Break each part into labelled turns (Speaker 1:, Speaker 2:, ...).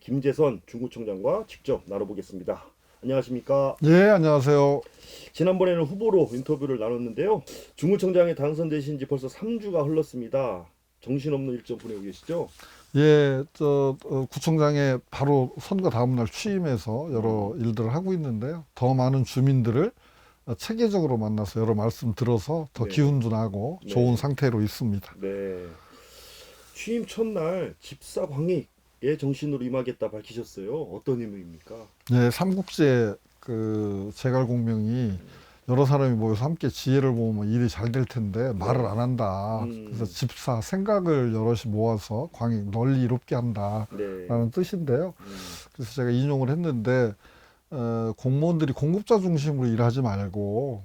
Speaker 1: 김재선 중구청장과 직접 나눠보겠습니다. 안녕하십니까?
Speaker 2: 예, 안녕하세요.
Speaker 1: 지난번에는 후보로 인터뷰를 나눴는데요. 중구청장에 당선되신 지 벌써 3주가 흘렀습니다. 정신없는 일정 보내고 계시죠?
Speaker 2: 예, 구청장에 바로 선거 다음날 취임해서 여러 일들을 하고 있는데요. 더 많은 주민들을 체계적으로 만나서 여러 말씀 들어서 더
Speaker 1: 네.
Speaker 2: 기운도 나고
Speaker 1: 네.
Speaker 2: 좋은 상태로 있습니다.
Speaker 1: 네. 취임 첫날 집사 광익의 정신으로 임하겠다 밝히셨어요. 어떤 의미입니까?
Speaker 2: 예, 삼국지의 제갈공명이 여러 사람이 모여서 함께 지혜를 모으면 일이 잘 될 텐데 말을 안 한다. 그래서 집사 생각을 여럿이 모아서 광익 널리 이롭게 한다라는
Speaker 1: 네.
Speaker 2: 뜻인데요.
Speaker 1: 음,
Speaker 2: 그래서 제가 인용을 했는데 공무원들이 공급자 중심으로 일하지 말고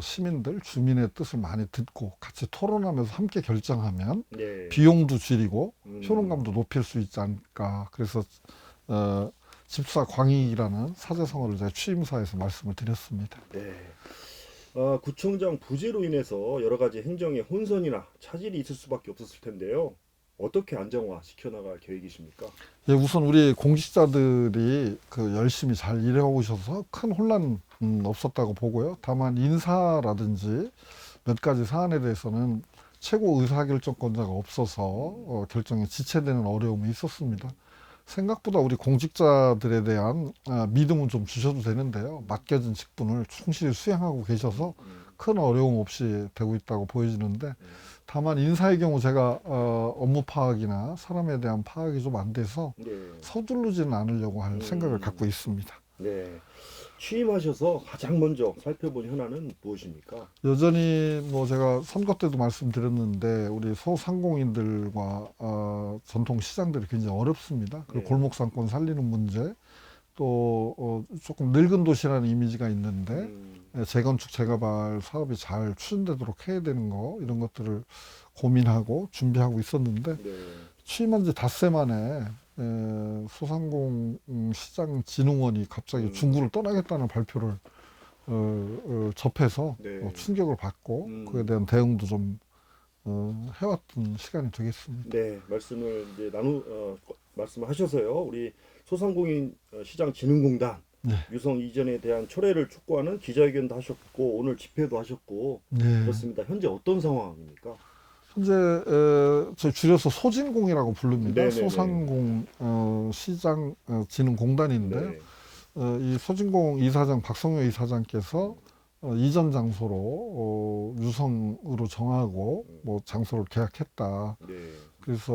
Speaker 2: 시민들, 주민의 뜻을 많이 듣고 같이 토론하면서 함께 결정하면
Speaker 1: 네.
Speaker 2: 비용도 줄이고
Speaker 1: 음,
Speaker 2: 효능감도 높일 수 있지 않을까. 그래서 어, 집사 광익이라는 사제성어를 제가 취임사에서 말씀을 드렸습니다.
Speaker 1: 네. 구청장 부재로 인해서 여러 가지 행정의 혼선이나 차질이 있을 수밖에 없었을 텐데요. 어떻게 안정화 시켜나갈 계획이십니까?
Speaker 2: 예, 우선 우리 공직자들이 열심히 잘 일해 오셔서 큰 혼란 없었다고 보고요. 다만 인사라든지 몇 가지 사안에 대해서는 최고 의사결정권자가 없어서 결정에 지체되는 어려움이 있었습니다. 생각보다 우리 공직자들에 대한 믿음은 좀 주셔도 되는데요. 맡겨진 직분을 충실히 수행하고 계셔서 큰 어려움 없이 되고 있다고 보여지는데, 다만 인사의 경우 제가 업무 파악이나 사람에 대한 파악이 좀 안 돼서
Speaker 1: 네.
Speaker 2: 서두르지는 않으려고 할 생각을
Speaker 1: 음,
Speaker 2: 갖고 있습니다.
Speaker 1: 네. 취임하셔서 가장 먼저 살펴본 현안은 무엇입니까?
Speaker 2: 여전히 뭐 제가 선거 때도 말씀드렸는데 우리 소상공인들과 전통 시장들이 굉장히 어렵습니다. 그리고
Speaker 1: 네.
Speaker 2: 골목 상권 살리는 문제, 또 조금 늙은 도시라는 이미지가 있는데 재건축 재개발 사업이 잘 추진되도록 해야 되는 거, 이런 것들을 고민하고 준비하고 있었는데
Speaker 1: 네.
Speaker 2: 취임한 지 닷새 만에 소상공시장진흥원이 갑자기 중구를 떠나겠다는 발표를 접해서
Speaker 1: 네.
Speaker 2: 충격을 받고
Speaker 1: 음.
Speaker 2: 그에 대한 대응도 좀 해왔던 시간이 되겠습니다.
Speaker 1: 네, 말씀을 이제 말씀을 하셔서요. 우리 소상공인 시장진흥공단
Speaker 2: 네.
Speaker 1: 유성 이전에 대한 철회를 촉구하는 기자회견도 하셨고 오늘 집회도 하셨고
Speaker 2: 네.
Speaker 1: 그렇습니다. 현재 어떤 상황입니까?
Speaker 2: 현재 저희 줄여서 소진공이라고 부릅니다.
Speaker 1: 네네네.
Speaker 2: 소상공 시장 진흥공단인데요.
Speaker 1: 네.
Speaker 2: 이 소진공 이사장 박성효 이사장께서 이전 장소로 유성으로 정하고 뭐 장소를 계약했다.
Speaker 1: 네.
Speaker 2: 그래서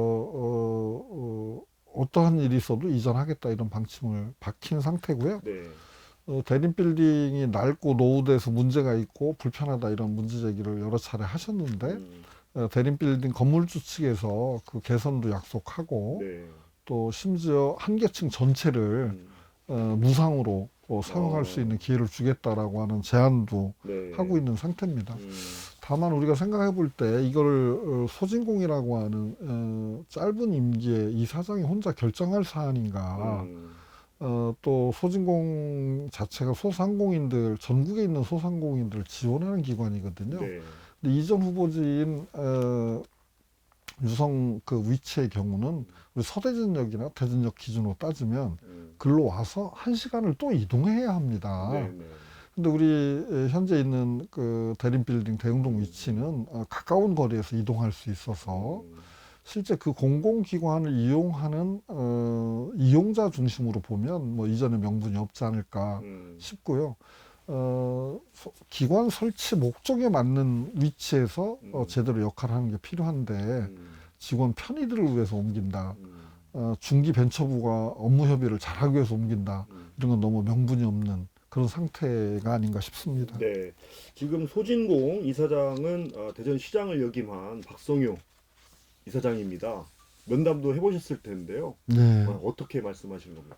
Speaker 2: 어떠한 일이 있어도 이전하겠다, 이런 방침을 밝힌 상태고요.
Speaker 1: 네.
Speaker 2: 대림 빌딩이 낡고 노후돼서 문제가 있고 불편하다, 이런 문제 제기를 여러 차례 하셨는데
Speaker 1: 음,
Speaker 2: 대림 빌딩 건물주 측에서 그 개선도 약속하고
Speaker 1: 네.
Speaker 2: 또 심지어 한 개층 전체를 무상으로 사용할 수 있는 기회를 주겠다라고 하는 제안도
Speaker 1: 네.
Speaker 2: 하고 있는 상태입니다.
Speaker 1: 음,
Speaker 2: 다만 우리가 생각해 볼 때 이걸 소진공이라고 하는 짧은 임기에 이사장이 혼자 결정할 사안인가,
Speaker 1: 음,
Speaker 2: 또 소진공 자체가 소상공인들, 전국에 있는 소상공인들을 지원하는 기관이거든요.
Speaker 1: 네.
Speaker 2: 근데 이전 후보지인 유성 그 위치의 경우는 우리 서대전역이나 대전역 기준으로 따지면 글로 와서 1시간을 또 이동해야 합니다.
Speaker 1: 네. 네.
Speaker 2: 근데 우리 현재 있는 그 대림빌딩 대흥동 위치는 가까운 거리에서 이동할 수 있어서 실제 그 공공기관을 이용하는 이용자 중심으로 보면 뭐 이전의 명분이 없지 않을까 싶고요. 기관 설치 목적에 맞는 위치에서 제대로 역할을 하는 게 필요한데 직원 편의들을 위해서 옮긴다. 중기 벤처부가 업무 협의를 잘하기 위해서 옮긴다. 이런 건 너무 명분이 없는 그런 상태가 아닌가 싶습니다.
Speaker 1: 네. 지금 소진공 이사장은 대전시장을 역임한 박성효 이사장입니다. 면담도 해보셨을 텐데요.
Speaker 2: 네.
Speaker 1: 어떻게 말씀하신 겁니까?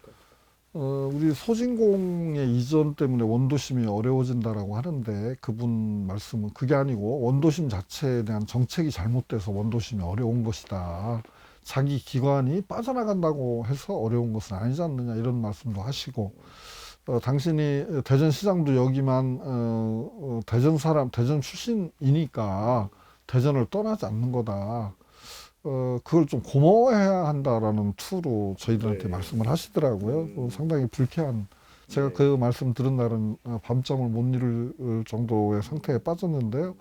Speaker 2: 우리 소진공의 이전 때문에 원도심이 어려워진다라고 하는데 그분 말씀은 그게 아니고 원도심 자체에 대한 정책이 잘못돼서 원도심이 어려운 것이다. 자기 기관이 빠져나간다고 해서 어려운 것은 아니지 않느냐, 이런 말씀도 하시고, 당신이 대전시장도 여기만 대전 출신이니까 대전을 떠나지 않는 거다. 그걸 좀 고마워해야 한다라는 투로 저희들한테
Speaker 1: 네.
Speaker 2: 말씀을 하시더라고요. 상당히 불쾌한, 제가
Speaker 1: 네.
Speaker 2: 그 말씀 들은 날은 밤잠을 못 이룰 정도의 상태에 빠졌는데요.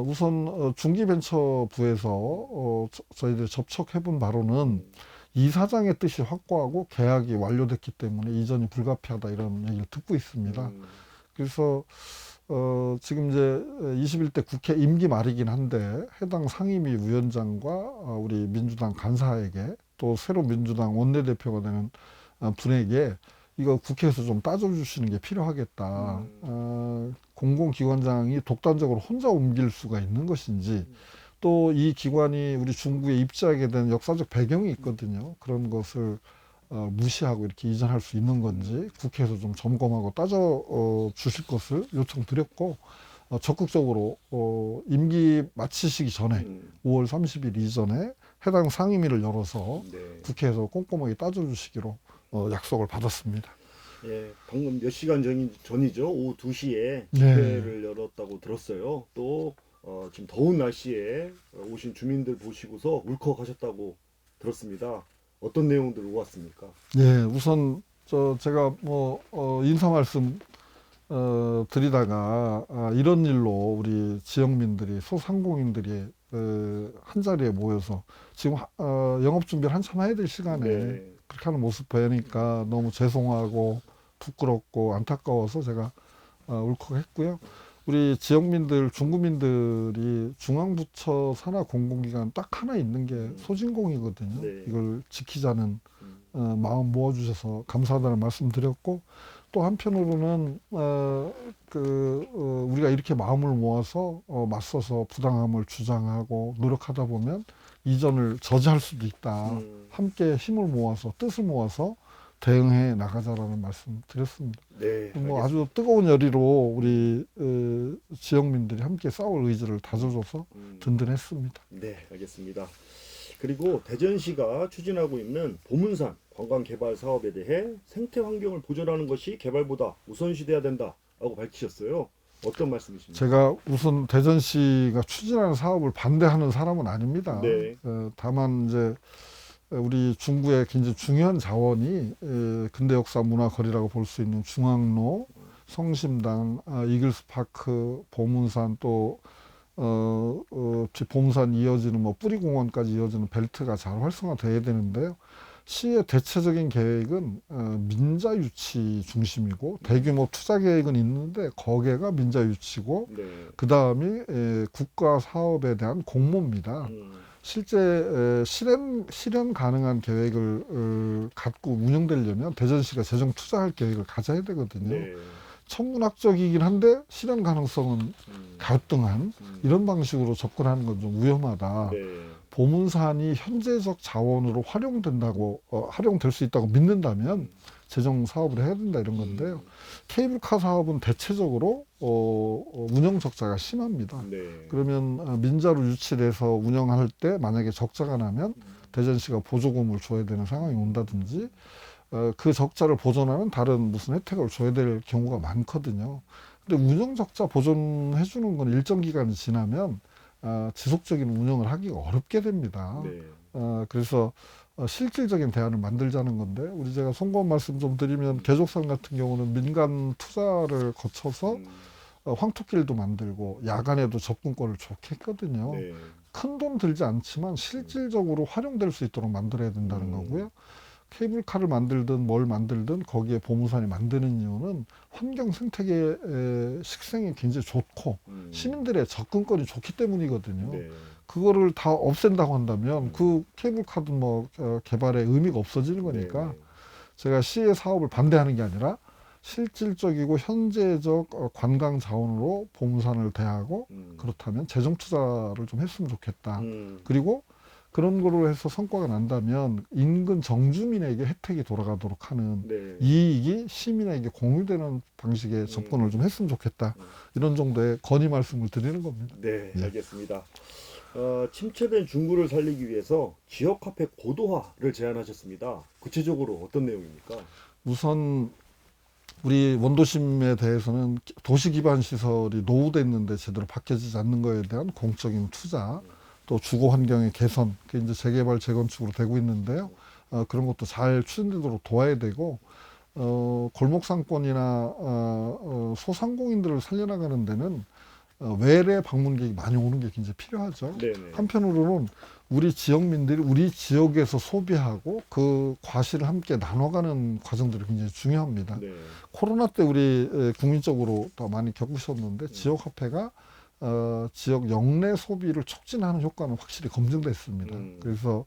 Speaker 2: 우선 중기벤처부에서 저희들이 접촉해본 바로는 이사장의 뜻이 확고하고 계약이 완료됐기 때문에 이전이 불가피하다 이런 얘기를 듣고 있습니다. 그래서 지금 이제 21대 국회 임기 말이긴 한데 해당 상임위 위원장과 우리 민주당 간사에게 또 새로 민주당 원내대표가 되는 분에게 이거 국회에서 좀 따져주시는 게 필요하겠다. 공공기관장이 독단적으로 혼자 옮길 수가 있는 것인지 또 이 기관이 우리 중구에 입주하게 된 역사적 배경이 있거든요. 그런 것을 무시하고 이렇게 이전할 수 있는 건지 국회에서 좀 점검하고 따져 주실 것을 요청드렸고 적극적으로 임기 마치시기 전에 5월 30일 이전에 해당 상임위를 열어서
Speaker 1: 네.
Speaker 2: 국회에서 꼼꼼하게 따져 주시기로 약속을 받았습니다.
Speaker 1: 예, 방금 몇 시간 전이죠. 오후 2시에
Speaker 2: 네.
Speaker 1: 집회를 열었다고 들었어요. 또 지금 더운 날씨에 오신 주민들 보시고서 울컥하셨다고 들었습니다. 어떤 내용들 오갔습니까?
Speaker 2: 예, 우선 제가 인사 말씀 드리다가 이런 일로 우리 지역민들이 소상공인들이 한 자리에 모여서 지금 영업 준비를 한참 해야 될 시간에
Speaker 1: 네.
Speaker 2: 그렇게 하는 모습 보니까 너무 죄송하고 부끄럽고 안타까워서 제가 울컥했고요. 우리 지역민들, 중구민들이 중앙부처 산하 공공기관 딱 하나 있는 게 소진공이거든요.
Speaker 1: 네.
Speaker 2: 이걸 지키자는 마음 모아주셔서 감사하다는 말씀드렸고 또 한편으로는 우리가 이렇게 마음을 모아서 맞서서 부당함을 주장하고 노력하다 보면 이전을 저지할 수도 있다. 함께 힘을 모아서 뜻을 모아서 대응해 나가자라는 말씀 드렸습니다.
Speaker 1: 네.
Speaker 2: 뭐 아주 뜨거운 열의로 우리 지역민들이 함께 싸울 의지를 다져줘서 든든했습니다.
Speaker 1: 네, 알겠습니다. 그리고 대전시가 추진하고 있는 보문산 관광 개발 사업에 대해 생태 환경을 보존하는 것이 개발보다 우선시돼야 된다라고 밝히셨어요. 어떤 말씀이십니까?
Speaker 2: 제가 우선 대전시가 추진하는 사업을 반대하는 사람은 아닙니다.
Speaker 1: 네.
Speaker 2: 다만 이제 우리 중구의 굉장히 중요한 자원이 근대 역사 문화 거리라고 볼 수 있는 중앙로, 성심당, 이글스파크, 보문산 또 보문산 이어지는 뭐 뿌리공원까지 이어지는 벨트가 잘 활성화돼야 되는데요. 시의 대체적인 계획은 민자 유치 중심이고 대규모 투자 계획은 있는데 거기가 민자 유치고
Speaker 1: 네.
Speaker 2: 그 다음이 국가 사업에 대한 공모입니다. 실제 실현 가능한 계획을 갖고 운영되려면 대전시가 재정 투자할 계획을 가져야 되거든요.
Speaker 1: 네.
Speaker 2: 천문학적이긴 한데 실현 가능성은 갈등한 이런 방식으로 접근하는 건 좀 위험하다.
Speaker 1: 네.
Speaker 2: 보문산이 현재적 자원으로 활용될 수 있다고 믿는다면 재정 사업을 해야 된다 이런 건데요. 케이블카 사업은 대체적으로 운영 적자가 심합니다.
Speaker 1: 네.
Speaker 2: 그러면 민자로 유치돼서 운영할 때 만약에 적자가 나면 대전시가 보조금을 줘야 되는 상황이 온다든지 그 적자를 보존하는 다른 무슨 혜택을 줘야 될 경우가 많거든요. 근데 운영 적자 보존해 주는 건 일정 기간이 지나면 지속적인 운영을 하기가 어렵게 됩니다.
Speaker 1: 네.
Speaker 2: 그래서 실질적인 대안을 만들자는 건데 우리 제가 송구한 말씀 좀 드리면 개족산 같은 경우는 민간 투자를 거쳐서 황토길도 만들고 야간에도 접근권을 좋게 했거든요.
Speaker 1: 네.
Speaker 2: 큰 돈 들지 않지만 실질적으로 활용될 수 있도록 만들어야 된다는 거고요. 케이블카를 만들든 뭘 만들든 거기에 보문산이 만드는 이유는 환경 생태계의 식생이 굉장히 좋고 시민들의 접근권이 좋기 때문이거든요.
Speaker 1: 네.
Speaker 2: 그거를 다 없앤다고 한다면 그 케이블카도 뭐 개발의 의미가 없어지는 거니까
Speaker 1: 네.
Speaker 2: 제가 시의 사업을 반대하는 게 아니라 실질적이고 현재적 관광 자원으로 보문산을 대하고 그렇다면 재정 투자를 좀 했으면 좋겠다. 그리고 그런 거로 해서 성과가 난다면 인근 정주민에게 혜택이 돌아가도록 하는
Speaker 1: 네.
Speaker 2: 이익이 시민에게 공유되는 방식의 접근을 좀 했으면 좋겠다. 이런 정도의 건의 말씀을 드리는 겁니다.
Speaker 1: 네,
Speaker 2: 예.
Speaker 1: 알겠습니다. 침체된 중구를 살리기 위해서 지역 카페 고도화를 제안하셨습니다. 구체적으로 어떤 내용입니까?
Speaker 2: 우선 우리 원도심에 대해서는 도시 기반 시설이 노후됐는데 제대로 바뀌어지지 않는 것에 대한 공적인 투자, 또 주거 환경의 개선, 그게 이제 재개발 재건축으로 되고 있는데요. 그런 것도 잘 추진되도록 도와야 되고, 골목 상권이나 소상공인들을 살려나가는 데는 외래 방문객이 많이 오는 게 굉장히 필요하죠.
Speaker 1: 네네.
Speaker 2: 한편으로는 우리 지역민들이 우리 지역에서 소비하고 그 과실을 함께 나눠가는 과정들이 굉장히 중요합니다.
Speaker 1: 네.
Speaker 2: 코로나 때 우리 국민적으로 더 많이 겪으셨는데 지역화폐가 지역 영내 소비를 촉진하는 효과는 확실히 검증됐습니다. 그래서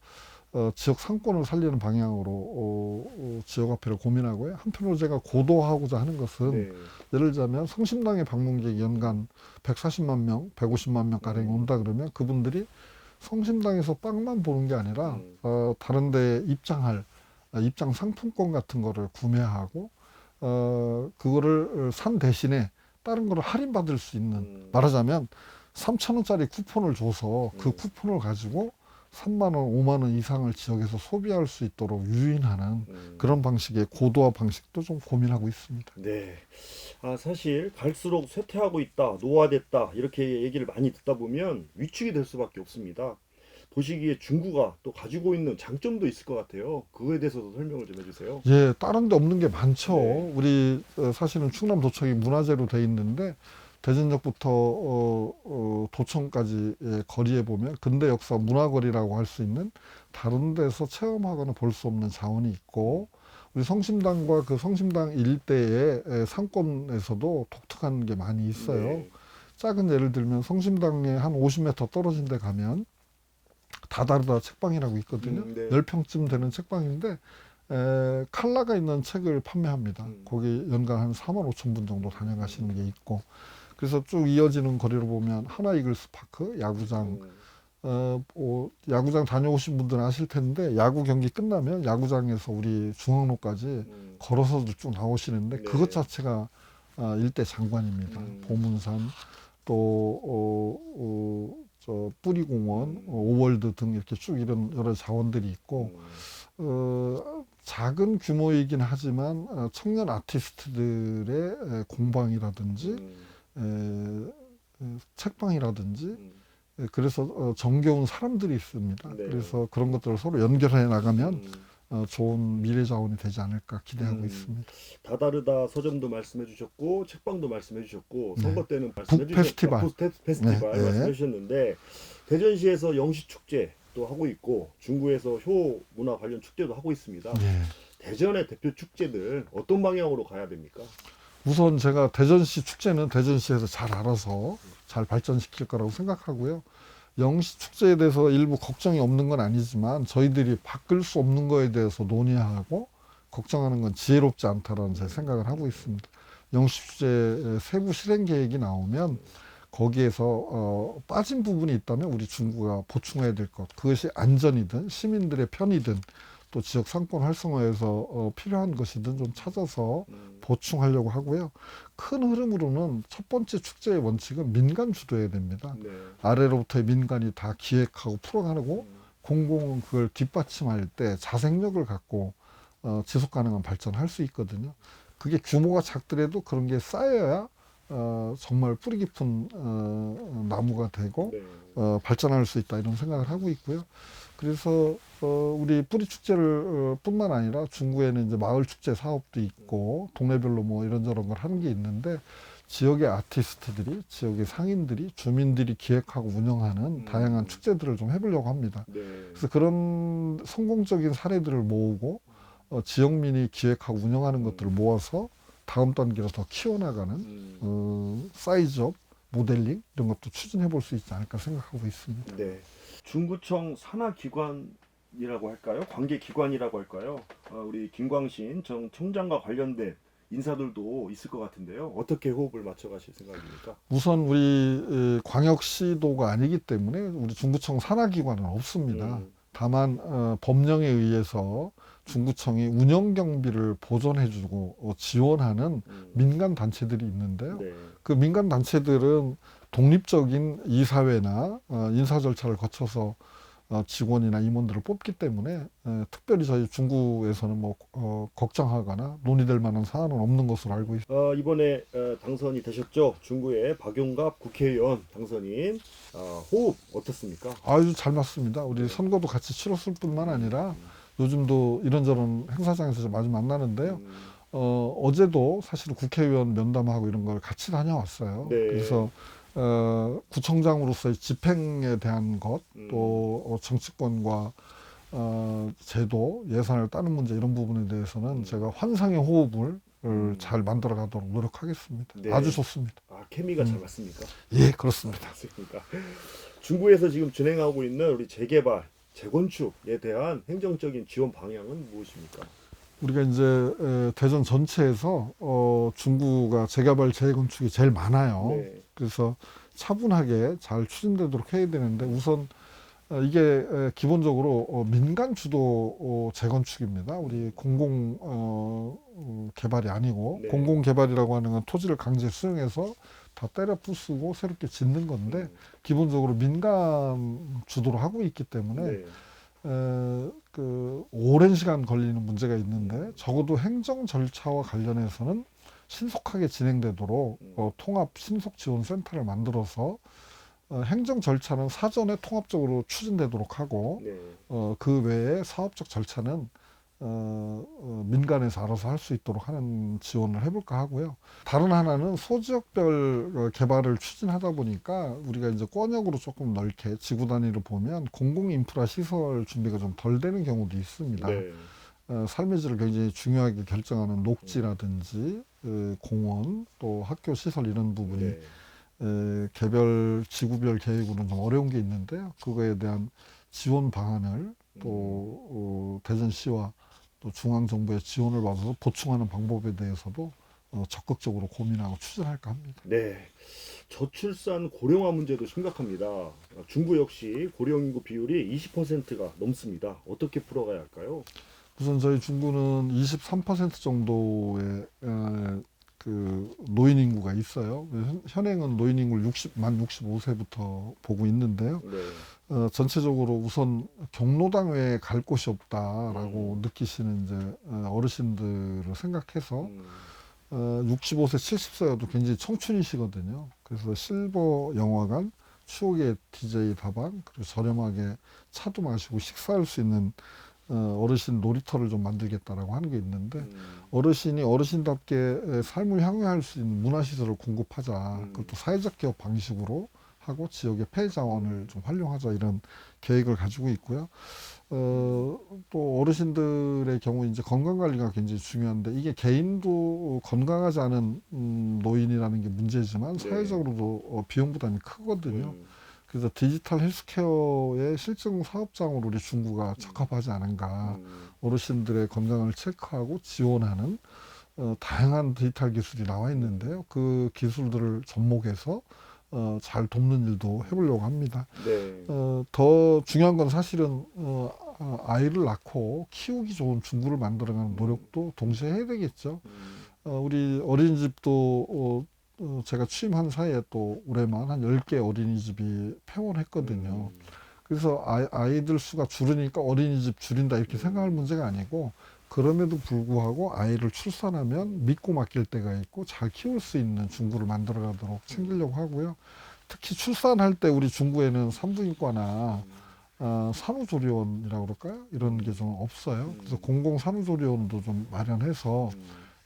Speaker 2: 지역 상권을 살리는 방향으로 지역화폐를 고민하고요. 한편으로 제가 고도하고자 하는 것은
Speaker 1: 네.
Speaker 2: 예를 들자면 성심당의 방문객이 연간 140만 명, 150만 명 가량 온다 그러면 그분들이 성심당에서 빵만 보는 게 아니라 다른 데 입장할 입장 상품권 같은 거를 구매하고 그거를 산 대신에 다른 거를 할인받을 수 있는, 말하자면 3,000원짜리 쿠폰을 줘서 그 쿠폰을 가지고 3만 원, 5만 원 이상을 지역에서 소비할 수 있도록 유인하는 그런 방식의 고도화 방식도 좀 고민하고 있습니다.
Speaker 1: 네. 아, 사실 갈수록 쇠퇴하고 있다, 노화됐다 이렇게 얘기를 많이 듣다 보면 위축이 될 수밖에 없습니다. 보시기에 중구가 또 가지고 있는 장점도 있을 것 같아요. 그거에 대해서도 설명을 좀 해주세요.
Speaker 2: 예, 다른 데 없는 게 많죠.
Speaker 1: 네.
Speaker 2: 우리 사실은 충남도청이 문화재로 돼 있는데 대전역부터 도청까지 거리에 보면 근대 역사 문화거리라고 할 수 있는 다른 데서 체험하거나 볼 수 없는 자원이 있고, 우리 성심당과 그 성심당 일대의 상권에서도 독특한 게 많이 있어요.
Speaker 1: 네.
Speaker 2: 작은 예를 들면 성심당에 한 50m 떨어진 데 가면 다다르다 책방이라고 있거든요.
Speaker 1: 네.
Speaker 2: 10평쯤 되는 책방인데 칼라가 있는 책을 판매합니다. 거기 연간 한 4만 5천 분 정도 다녀가시는 게 있고, 그래서 쭉 이어지는 거리로 보면 하나 이글스 파크, 야구장, 야구장 다녀오신 분들은 아실 텐데 야구 경기 끝나면 야구장에서 우리 중앙로까지 걸어서도 쭉 나오시는데
Speaker 1: 네.
Speaker 2: 그것 자체가 일대 장관입니다. 보문산, 또 저 뿌리공원, 오월드 등 이렇게 쭉 이런 여러 자원들이 있고, 작은 규모이긴 하지만 청년 아티스트들의 공방이라든지 책방이라든지 그래서 정겨운 사람들이 있습니다.
Speaker 1: 네.
Speaker 2: 그래서 그런 것들을 서로 연결해 나가면 좋은 미래 자원이 되지 않을까 기대하고 있습니다.
Speaker 1: 다다르다 서점도 말씀해 주셨고 책방도 말씀해 주셨고 선거 때는 말씀해
Speaker 2: 북 페스티벌.
Speaker 1: 페스티벌
Speaker 2: 네, 네.
Speaker 1: 말씀해 주셨는데 대전시에서 영시축제 또 하고 있고 중구에서 효 문화 관련 축제도 하고 있습니다.
Speaker 2: 예.
Speaker 1: 대전의 대표 축제들 어떤 방향으로 가야 됩니까?
Speaker 2: 우선 제가 대전시 축제는 대전시에서 잘 알아서 잘 발전시킬 거라고 생각하고요. 영시 축제에 대해서 일부 걱정이 없는 건 아니지만 저희들이 바꿀 수 없는 거에 대해서 논의하고 걱정하는 건 지혜롭지 않다라는 제 생각을 하고 있습니다. 영시 축제 세부 실행 계획이 나오면 거기에서 빠진 부분이 있다면 우리 중구가 보충해야 될 것, 그것이 안전이든 시민들의 편이든 또 지역 상권 활성화에서 필요한 것이든 좀 찾아서 보충하려고 하고요. 큰 흐름으로는 첫 번째 축제의 원칙은 민간 주도해야 됩니다.
Speaker 1: 네.
Speaker 2: 아래로부터 민간이 다 기획하고 풀어가고 공공은 그걸 뒷받침할 때 자생력을 갖고 지속 가능한 발전할 수 있거든요. 그게 규모가 작더라도 그런 게 쌓여야 정말 뿌리 깊은 나무가 되고
Speaker 1: 네.
Speaker 2: 발전할 수 있다 이런 생각을 하고 있고요. 그래서 우리 뿌리 축제를 뿐만 아니라 중구에는 이제 마을 축제 사업도 있고 동네별로 뭐 이런저런 걸 하는 게 있는데 지역의 아티스트들이, 지역의 상인들이, 주민들이 기획하고 운영하는 다양한 축제들을 좀 해보려고 합니다.
Speaker 1: 네.
Speaker 2: 그래서 그런 성공적인 사례들을 모으고 지역민이 기획하고 운영하는 것들을 모아서 다음 단계로 더 키워나가는 사이즈업, 모델링 이런 것도 추진해 볼 수 있지 않을까 생각하고 있습니다.
Speaker 1: 네. 중구청 산하기관이라고 할까요? 관계기관이라고 할까요? 우리 김광신 정 청장과 관련된 인사들도 있을 것 같은데요. 어떻게 호흡을 맞춰가실 생각입니까?
Speaker 2: 우선 우리 광역시도가 아니기 때문에 우리 중구청 산하기관은 없습니다. 다만 법령에 의해서 중구청이 운영 경비를 보존해주고 지원하는 민간 단체들이 있는데요.
Speaker 1: 네.
Speaker 2: 그 민간 단체들은 독립적인 이사회나 인사 절차를 거쳐서 직원이나 임원들을 뽑기 때문에 특별히 저희 중구에서는 뭐 걱정하거나 논의될 만한 사안은 없는 것으로 알고 있습니다.
Speaker 1: 이번에 당선이 되셨죠? 중구의 박용갑 국회의원 당선인. 호흡 어떻습니까?
Speaker 2: 아주 잘 맞습니다. 우리 선거도 같이 치렀을 뿐만 아니라 요즘도 이런저런 행사장에서 자주 만나는데요. 어제도 사실 국회의원 면담하고 이런 걸 같이 다녀왔어요.
Speaker 1: 네.
Speaker 2: 그래서 구청장으로서의 집행에 대한 것, 또 정치권과 제도, 예산을 따는 문제 이런 부분에 대해서는 제가 환상의 호흡을 잘 만들어 가도록 노력하겠습니다.
Speaker 1: 네.
Speaker 2: 아주 좋습니다.
Speaker 1: 케미가 잘 맞습니까?
Speaker 2: 예, 그렇습니다.
Speaker 1: 맞습니까? 중구에서 지금 진행하고 있는 우리 재개발, 재건축에 대한 행정적인 지원 방향은 무엇입니까?
Speaker 2: 우리가 이제 대전 전체에서 중구가 재개발 재건축이 제일 많아요.
Speaker 1: 네.
Speaker 2: 그래서 차분하게 잘 추진되도록 해야 되는데 우선 이게 기본적으로 민간 주도 재건축입니다. 우리 공공 개발이 아니고
Speaker 1: 네.
Speaker 2: 공공 개발이라고 하는 건 토지를 강제 수용해서 다 때려 부수고 새롭게 짓는 건데 기본적으로 민간 주도로 하고 있기 때문에
Speaker 1: 네.
Speaker 2: 오랜 시간 걸리는 문제가 있는데 적어도 행정 절차와 관련해서는 신속하게 진행되도록 통합 신속 지원 센터를 만들어서 행정 절차는 사전에 통합적으로 추진되도록 하고
Speaker 1: 네.
Speaker 2: 그 외에 사업적 절차는 민간에서 알아서 할 수 있도록 하는 지원을 해볼까 하고요. 다른 하나는 소지역별 개발을 추진하다 보니까 우리가 이제 권역으로 조금 넓게 지구 단위로 보면 공공 인프라 시설 준비가 좀 덜 되는 경우도 있습니다.
Speaker 1: 네.
Speaker 2: 삶의 질을 굉장히 중요하게 결정하는 녹지라든지 공원 또 학교 시설 이런 부분이
Speaker 1: 네.
Speaker 2: 개별 지구별 계획으로는 좀 어려운 게 있는데요. 그거에 대한 지원 방안을 또 대전시와 또 중앙정부의 지원을 받아서 보충하는 방법에 대해서도 적극적으로 고민하고 추진할까 합니다.
Speaker 1: 네. 저출산 고령화 문제도 심각합니다. 중구 역시 고령 인구 비율이 20%가 넘습니다. 어떻게 풀어가야 할까요?
Speaker 2: 우선 저희 중구는 23% 정도의 그 노인 인구가 있어요. 현행은 노인 인구를 만 65세부터 보고 있는데요.
Speaker 1: 네.
Speaker 2: 전체적으로 우선 경로당 외에 갈 곳이 없다라고 느끼시는 이제 어르신들을 생각해서 65세, 70세여도 굉장히 청춘이시거든요. 그래서 실버 영화관, 추억의 DJ 다방, 그리고 저렴하게 차도 마시고 식사할 수 있는 어르신 놀이터를 좀 만들겠다라고 하는 게 있는데 어르신이 어르신답게 삶을 향유할 수 있는 문화시설을 공급하자. 그것도 사회적 기업 방식으로 하고 지역의 폐자원을 좀 활용하자 이런 계획을 가지고 있고요. 또 어르신들의 경우 이제 건강 관리가 굉장히 중요한데 이게 개인도 건강하지 않은 노인이라는 게 문제지만 사회적으로도 비용 부담이 크거든요. 그래서 디지털 헬스케어의 실증 사업장으로 우리 중구가 적합하지 않은가. 어르신들의 건강을 체크하고 지원하는 다양한 디지털 기술이 나와 있는데요. 그 기술들을 접목해서 잘 돕는 일도 해보려고 합니다.
Speaker 1: 네.
Speaker 2: 더 중요한 건 사실은 아이를 낳고 키우기 좋은 중구를 만들어가는 노력도 동시에 해야 되겠죠. 우리 어린이집도 제가 취임한 사이에 또 올해만 한 10개 어린이집이 폐원했거든요. 그래서 아이들 수가 줄으니까 어린이집 줄인다 이렇게 생각할 문제가 아니고 그럼에도 불구하고 아이를 출산하면 믿고 맡길 때가 있고 잘 키울 수 있는 중구를 만들어 가도록 챙기려고 하고요. 특히 출산할 때 우리 중구에는 산부인과나 산후조리원이라고 그럴까요? 이런 게 좀 없어요. 그래서 공공 산후조리원도 좀 마련해서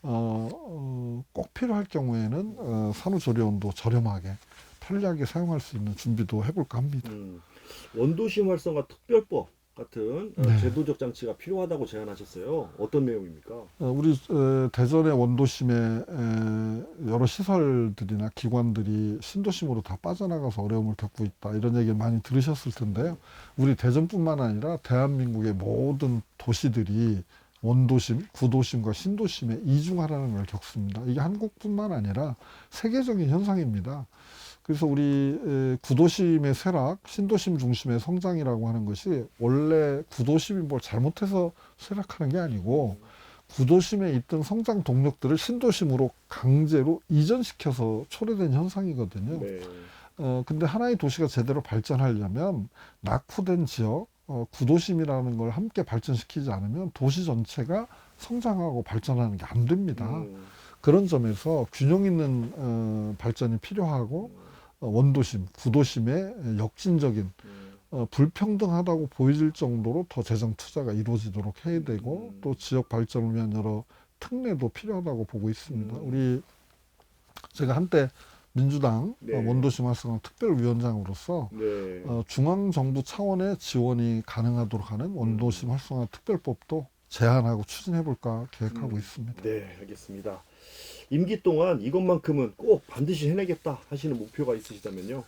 Speaker 2: 꼭 필요할 경우에는 산후조리원도 저렴하게 편리하게 사용할 수 있는 준비도 해볼까 합니다.
Speaker 1: 원도심 활성화 특별법 같은
Speaker 2: 네.
Speaker 1: 제도적 장치가 필요하다고 제안하셨어요. 어떤 내용입니까?
Speaker 2: 우리 대전의 원도심에 여러 시설들이나 기관들이 신도심으로 다 빠져나가서 어려움을 겪고 있다 이런 얘기를 많이 들으셨을 텐데요. 우리 대전뿐만 아니라 대한민국의 모든 도시들이 원도심, 구도심과 신도심에 이중하라는 걸 겪습니다. 이게 한국뿐만 아니라 세계적인 현상입니다. 그래서 우리 구도심의 쇠락, 신도심 중심의 성장이라고 하는 것이 원래 구도심이 뭘 잘못해서 쇠락하는 게 아니고 구도심에 있던 성장 동력들을 신도심으로 강제로 이전시켜서 초래된 현상이거든요.
Speaker 1: 네.
Speaker 2: 근데 하나의 도시가 제대로 발전하려면 낙후된 지역, 구도심이라는 걸 함께 발전시키지 않으면 도시 전체가 성장하고 발전하는 게 안 됩니다. 그런 점에서 균형 있는 발전이 필요하고 원도심, 구도심의 역진적인 불평등하다고 보여질 정도로 더 재정 투자가 이루어지도록 해야 되고 또 지역 발전을 위한 여러 특례도 필요하다고 보고 있습니다. 제가 한때 민주당
Speaker 1: 네.
Speaker 2: 원도심 활성화 특별위원장으로서
Speaker 1: 네.
Speaker 2: 중앙정부 차원의 지원이 가능하도록 하는 원도심 활성화 특별법도 제안하고 추진해볼까 계획하고 있습니다.
Speaker 1: 네, 알겠습니다. 임기 동안 이것만큼은 꼭 반드시 해내겠다 하시는 목표가 있으시다면요?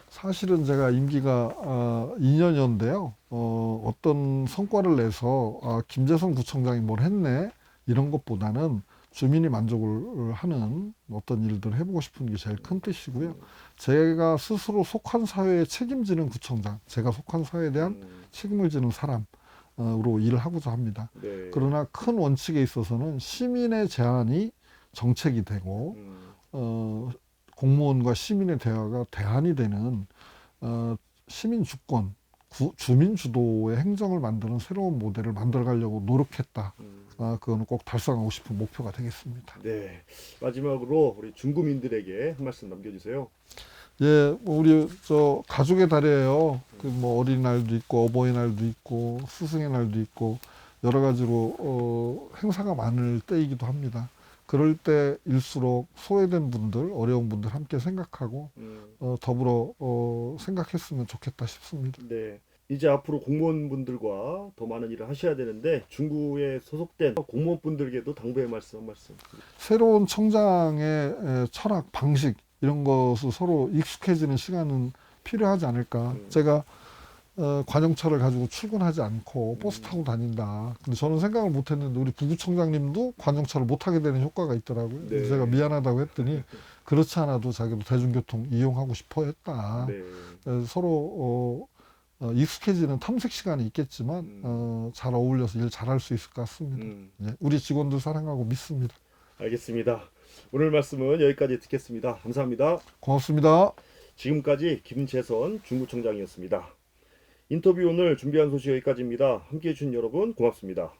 Speaker 2: 사실은 제가 임기가 2년이었는데요. 어떤 성과를 내서 김재성 구청장이 뭘 했네 이런 것보다는 주민이 만족을 하는 어떤 일들을 해보고 싶은 게 제일 큰 뜻이고요. 제가 스스로 속한 사회에 책임지는 구청장, 제가 속한 사회에 대한 책임을 지는 사람으로 일을 하고자 합니다.
Speaker 1: 네.
Speaker 2: 그러나 큰 원칙에 있어서는 시민의 제안이 정책이 되고 공무원과 시민의 대화가 대안이 되는 시민 주권, 주민 주도의 행정을 만드는 새로운 모델을 만들어가려고 노력했다. 그건 꼭 달성하고 싶은 목표가 되겠습니다.
Speaker 1: 네. 마지막으로 우리 중구민들에게 한 말씀 남겨주세요.
Speaker 2: 예, 우리 저 가족의 달이에요. 그 뭐 어린이날도 있고 어버이날도 있고 스승의 날도 있고 여러 가지로 행사가 많을 때이기도 합니다. 그럴 때일수록 소외된 분들, 어려운 분들 함께 생각하고 더불어 생각했으면 좋겠다 싶습니다.
Speaker 1: 네. 이제 앞으로 공무원분들과 더 많은 일을 하셔야 되는데 중구에 소속된 공무원분들에게도 당부의 말씀 한 말씀.
Speaker 2: 새로운 청장의 철학, 방식 이런 것을 서로 익숙해지는 시간은 필요하지 않을까. 제가 관용차를 가지고 출근하지 않고 버스 타고 다닌다. 근데 저는 생각을 못했는데 우리 부구청장님도 관용차를 못 타게 되는 효과가 있더라고요.
Speaker 1: 네.
Speaker 2: 그래서 제가 미안하다고 했더니 그렇지 않아도 자기도 대중교통 이용하고 싶어 했다.
Speaker 1: 네.
Speaker 2: 서로 익숙해지는 탐색 시간이 있겠지만 잘 어울려서 일 잘할 수 있을 것 같습니다. 예, 우리 직원들 사랑하고 믿습니다.
Speaker 1: 알겠습니다. 오늘 말씀은 여기까지 듣겠습니다. 감사합니다.
Speaker 2: 고맙습니다.
Speaker 1: 지금까지 김재선 중구청장이었습니다. 인터뷰 오늘 준비한 소식 여기까지입니다. 함께해 주신 여러분 고맙습니다.